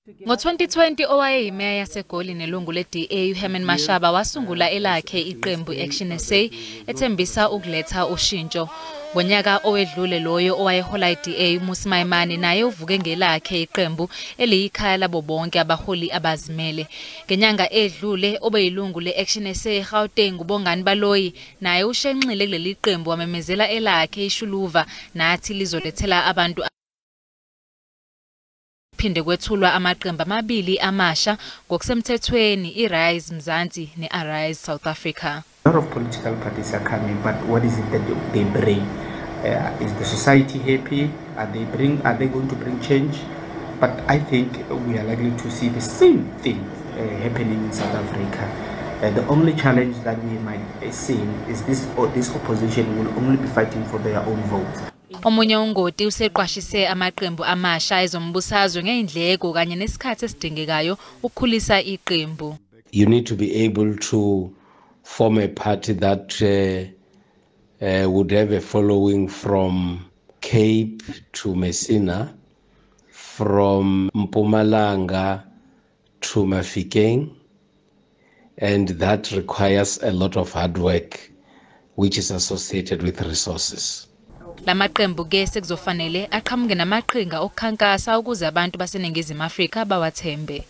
Ngo-2020 owayeyimeya yaseGoli nelungu le-DA uHerman Mashaba wasungula elakhe iqembu Action SA ethembisa ukuletha ushintsho. Ngonyaka owedlule loyo owayehola i-DA uMusi Maimane naye uvuke ngelakhe iqembu eliyikhaya labo bonke abaholi abazimele. Ngenyanga edlule obeyilungu le-Action SA Gauteng uBongani Baloyi naye ushenxile kuleli qembu wamemezela elakhe ishuluva nathi lizolethela abantu phinde kwethulwa amaqembu amabili amasha ngokusemthethweni iRise Mzansi neArise South Africa. A lot of political parties are coming, but what is it that they bring? Is the society happy? Are they going to bring change? But I think we are likely to see the same thing happening in South Africa. The only challenge that we might see is this opposition will only be fighting for their own votes. Omunye ungoti useqwashise amaqembu amasha ezombusazwe ngeindleko kanye nesikhathi esidingekayo ukukhulisa iqembu. You need to be able to form a party that would have a following from Cape to Messina, from Mpumalanga to Mafikeng, and that requires a lot of hard work which is associated with resources. Lamaqembu ke sekuzofanele aqhamuke namaqhinga okukhankasa ukuze abantu baseNingizimu Afrika bawathembe.